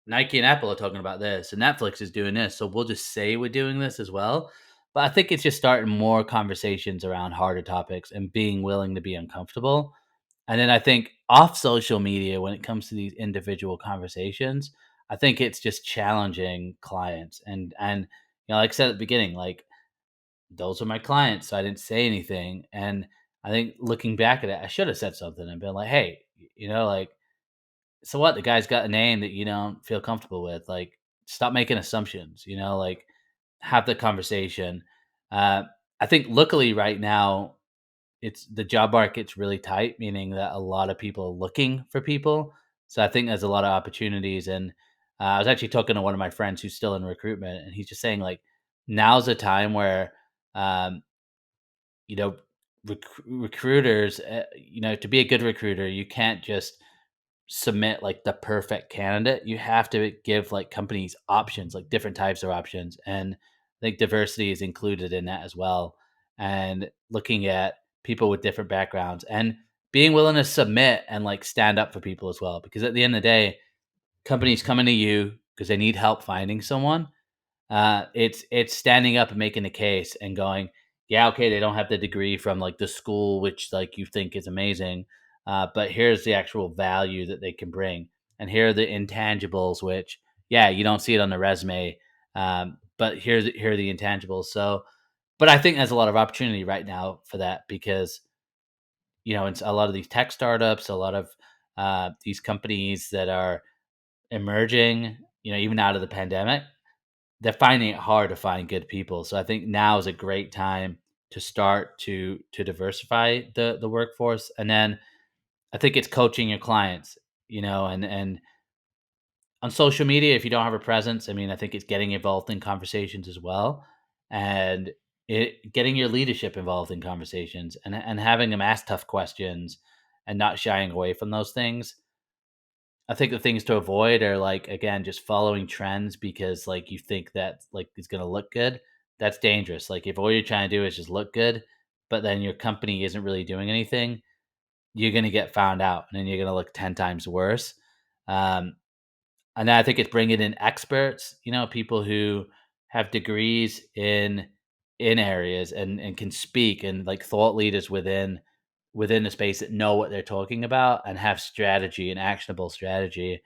[SPEAKER 1] Nike and Apple are talking about this, and Netflix is doing this, so we'll just say we're doing this as well. But I think it's just starting more conversations around harder topics and being willing to be uncomfortable. And then I think off social media, when it comes to these individual conversations, I think it's just challenging clients. And like I said at the beginning, like those are my clients, so I didn't say anything. And I think looking back at it, I should have said something and been like, "Hey, like, so what? The guy's got a name that you don't feel comfortable with. Like, stop making assumptions. Like, have the conversation." Uh, I think luckily right now it's the job market's really tight, meaning that a lot of people are looking for people. So I think there's a lot of opportunities. And I was actually talking to one of my friends who's still in recruitment, and he's just saying like, now's a time where, um, you know, recruiters, to be a good recruiter, you can't just submit like the perfect candidate. You have to give like companies options, like different types of options. And I think diversity is included in that as well. And looking at people with different backgrounds and being willing to submit and like stand up for people as well. Because at the end of the day, companies coming to you because they need help finding someone. It's standing up and making the case and going, yeah, okay, they don't have the degree from like the school which like you think is amazing, but here's the actual value that they can bring, and here are the intangibles which, yeah, you don't see it on the resume, but here are the intangibles. So, but I think there's a lot of opportunity right now for that because it's a lot of these tech startups, a lot of these companies that are emerging, even out of the pandemic, they're finding it hard to find good people. So I think now is a great time to start to diversify the workforce. And then I think it's coaching your clients, and on social media, if you don't have a presence, I mean, I think it's getting involved in conversations as well, and getting your leadership involved in conversations, and having them ask tough questions and not shying away from those things. I think the things to avoid are like, again, just following trends because like you think that like it's gonna look good. That's dangerous. Like if all you're trying to do is just look good, but then your company isn't really doing anything, you're gonna get found out and then you're gonna look 10 times worse. Um, and then I think it's bringing in experts, people who have degrees in areas and can speak, and like thought leaders within the space that know what they're talking about and have strategy and actionable strategy,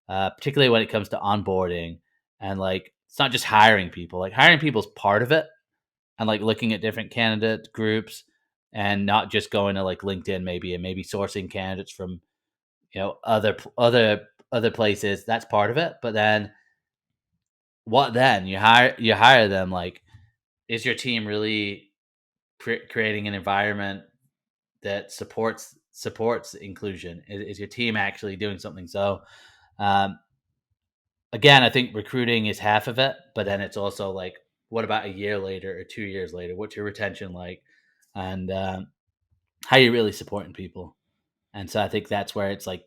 [SPEAKER 1] particularly when it comes to onboarding. And like, it's not just hiring people. Like hiring people is part of it, and like looking at different candidate groups and not just going to like LinkedIn maybe and maybe sourcing candidates from other places. That's part of it. But then what? Then you hire them. Like, is your team really creating an environment that supports inclusion? Is your team actually doing something? So, um, again, I think recruiting is half of it, but then it's also like, what about a year later or 2 years later? What's your retention like, and how you really supporting people? And so I think that's where it's like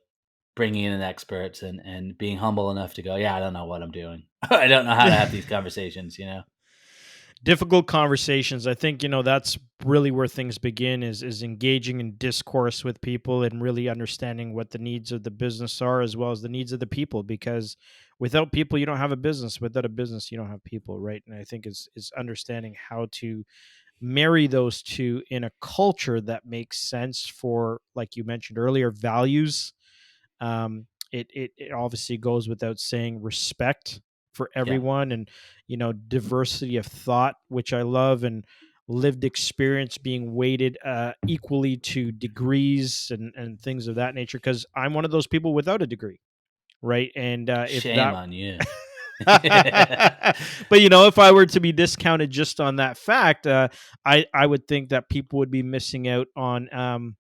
[SPEAKER 1] bringing in experts and being humble enough to go, yeah, I don't know what I'm doing. I don't know how to have these conversations.
[SPEAKER 2] Difficult conversations. I think that's really where things begin is engaging in discourse with people and really understanding what the needs of the business are as well as the needs of the people, because without people you don't have a business, without a business you don't have people, right? And I think is understanding how to marry those two in a culture that makes sense for, like you mentioned earlier, values. It obviously goes without saying respect for
[SPEAKER 1] Yeah,
[SPEAKER 2] everyone, and diversity of thought, which I love, and lived experience being weighted equally to degrees and things of that nature, because I'm one of those people without a degree, right? And if
[SPEAKER 1] shame
[SPEAKER 2] that
[SPEAKER 1] on you.
[SPEAKER 2] but if I were to be discounted just on that fact, I would think that people would be missing out on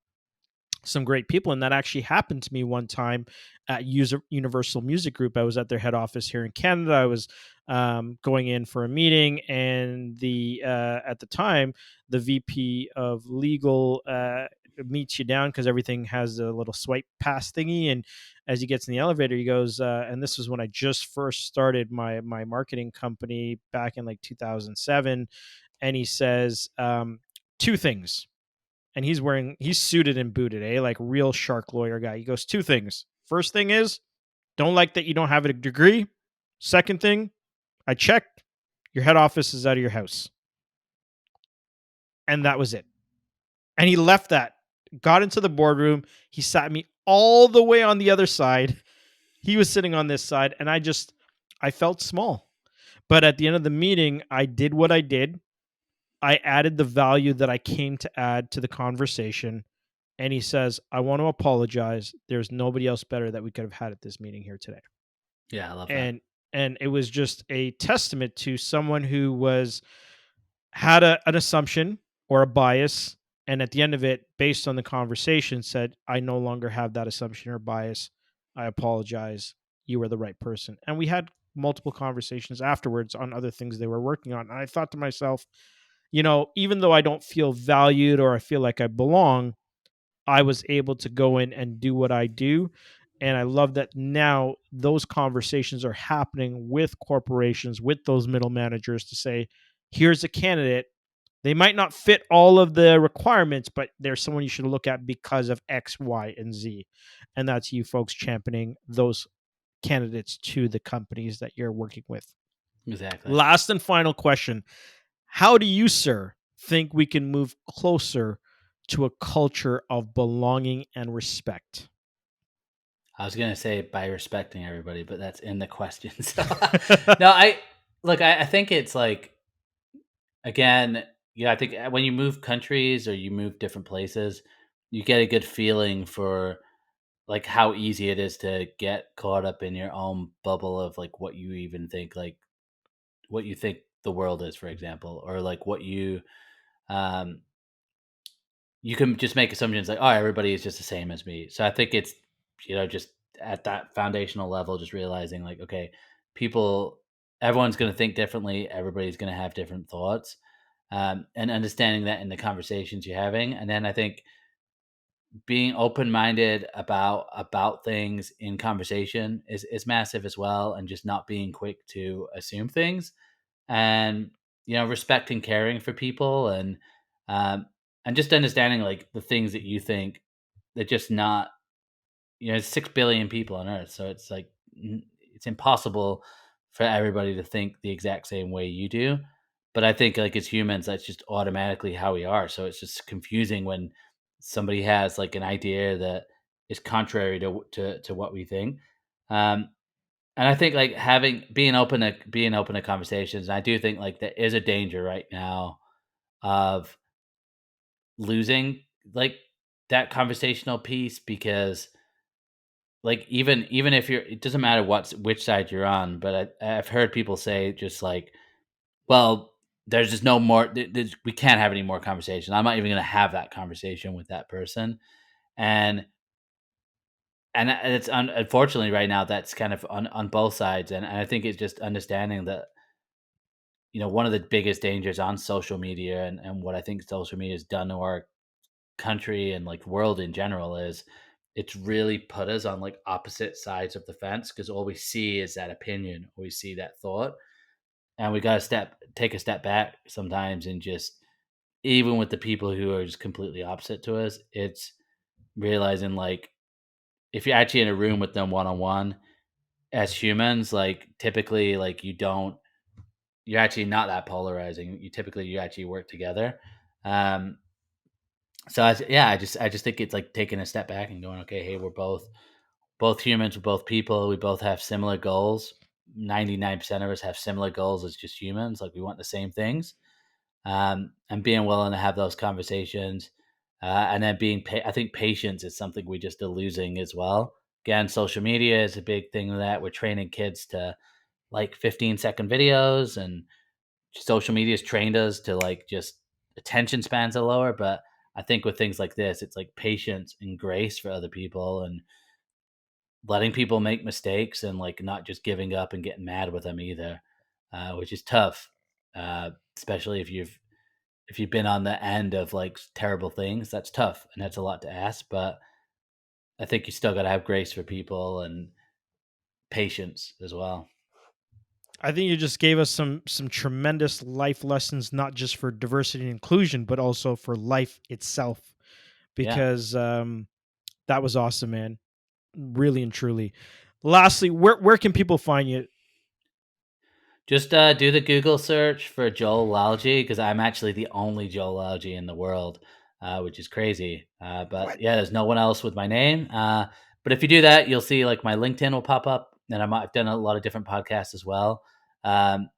[SPEAKER 2] some great people. And that actually happened to me one time at Universal Music Group. I was at their head office here in Canada. I was going in for a meeting, and the at the time the VP of legal meets you down because everything has a little swipe pass thingy. And as he gets in the elevator, he goes, and this was when I just first started my marketing company back in like 2007, and he says, two things. And he's suited and booted, like real shark lawyer guy. He goes, two things. First thing is, don't like that you don't have a degree. Second thing, I checked, your head office is out of your house. And that was it. And he left that, got into the boardroom. He sat me all the way on the other side. He was sitting on this side, and I felt small. But at the end of the meeting, I did what I did. I added the value that I came to add to the conversation. And he says, I want to apologize. There's nobody else better that we could have had at this meeting here today.
[SPEAKER 1] Yeah, I love that.
[SPEAKER 2] And it was just a testament to someone who was had an assumption or a bias, and at the end of it, based on the conversation, said, I no longer have that assumption or bias. I apologize. You were the right person. And we had multiple conversations afterwards on other things they were working on. And I thought to myself, even though I don't feel valued or I feel like I belong, I was able to go in and do what I do. And I love that now those conversations are happening with corporations, with those middle managers to say, here's a candidate. They might not fit all of the requirements, but there's someone you should look at because of X, Y, and Z. And that's you folks championing those candidates to the companies that you're working with.
[SPEAKER 1] Exactly.
[SPEAKER 2] Last and final question. How do you, sir, think we can move closer to a culture of belonging and respect?
[SPEAKER 1] I was gonna say by respecting everybody, but that's in the question. So no, I look. I think it's like again, yeah. I think when you move countries or you move different places, you get a good feeling for like how easy it is to get caught up in your own bubble of like what you even think, like what you think the world is, for example, or like what um you can just make assumptions like, oh, everybody is just the same as me. So I think it's, just at that foundational level, just realizing like, okay, people, everyone's going to think differently. Everybody's going to have different thoughts, and understanding that in the conversations you're having. And then I think being open minded about things in conversation is massive as well, and just not being quick to assume things, and respecting, caring for people, um and just understanding like the things that you think, they're just not, it's 6 billion people on earth, so it's like it's impossible for everybody to think the exact same way you do. But I think like as humans, that's just automatically how we are, so it's just confusing when somebody has like an idea that is contrary to what we think. um and I think like having being open to conversations. And I do think like there is a danger right now of losing like that conversational piece, because like even if you're, it doesn't matter which side you're on, but I've heard people say just like, well, there's just no more, we can't have any more conversation. I'm not even going to have that conversation with that person. and and it's unfortunately right now that's kind of on both sides. And I think it's just understanding that one of the biggest dangers on social media, and what I think social media has done to our country and like world in general, is it's really put us on like opposite sides of the fence, because all we see is that opinion, or we see that thought. And we got to take a step back sometimes, and just, even with the people who are just completely opposite to us, it's realizing like if you're actually in a room with them one on one as humans, like typically like you're actually not that polarizing. You actually work together. Um, so yeah, I just think it's like taking a step back and going, okay, hey, we're both humans, we're both people, we both have similar goals. 99% of us have similar goals as just humans. Like we want the same things, and being willing to have those conversations, and then I think patience is something we just are losing as well. Again, social media is a big thing that we're training kids to like 15-second videos, and social media has trained us to like just attention spans are lower. But I think with things like this, it's like patience and grace for other people, and letting people make mistakes, and like not just giving up and getting mad with them either, which is tough, especially if you've been on the end of like terrible things. That's tough, and that's a lot to ask. But I think you still got to have grace for people and patience as well.
[SPEAKER 2] I think you just gave us some tremendous life lessons, not just for diversity and inclusion, but also for life itself.
[SPEAKER 1] Yeah.
[SPEAKER 2] Because that was awesome, man. Really and truly. Lastly, where can people find you?
[SPEAKER 1] Just do the Google search for Joel Algae, because I'm actually the only Joel Algae in the world, which is crazy. But
[SPEAKER 2] What?
[SPEAKER 1] yeah, there's no one else with my name. But if you do that, you'll see like my LinkedIn will pop up, and I've done a lot of different podcasts as well. Um,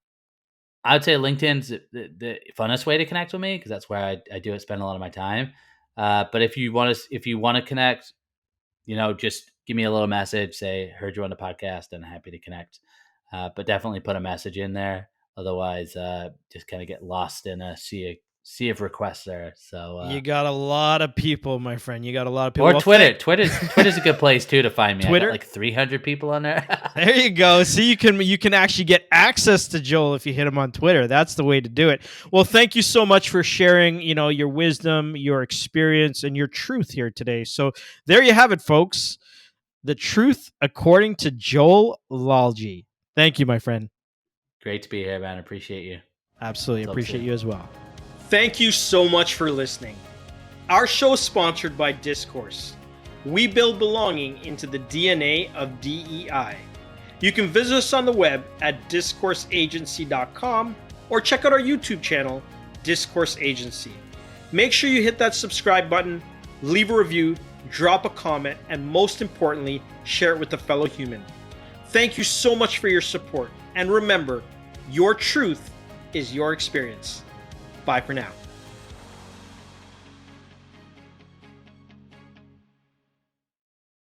[SPEAKER 1] I would say LinkedIn's the funnest way to connect with me because that's where I do spend a lot of my time. But if you want to connect, just give me a little message. Say heard you on the podcast, and happy to connect. But definitely put a message in there. Otherwise, just kind of get lost in a sea of requests there. So
[SPEAKER 2] You got a lot of people, my friend. You got a lot of people.
[SPEAKER 1] or
[SPEAKER 2] Well,
[SPEAKER 1] Twitter. Twitter's a good place too to find me.
[SPEAKER 2] Twitter?
[SPEAKER 1] I got like 300 people on there.
[SPEAKER 2] There you go. See, you can actually get access to Joel if you hit him on Twitter. That's the way to do it. Well, thank you so much for sharing, your wisdom, your experience, and your truth here today. So there you have it, folks. The truth according to Joel Lalji. Thank you, my friend.
[SPEAKER 1] Great to be here, man. Appreciate you.
[SPEAKER 2] Absolutely.
[SPEAKER 1] Talk
[SPEAKER 2] Appreciate
[SPEAKER 1] soon.
[SPEAKER 2] you as well. Thank you so much for listening. Our show is sponsored by Discourse. We build belonging into the DNA of DEI. You can visit us on the web at discourseagency.com or check out our YouTube channel, Discourse Agency. Make sure you hit that subscribe button, leave a review, drop a comment, and most importantly, share it with a fellow human. Thank you so much for your support. And remember, your truth is your experience. Bye for now.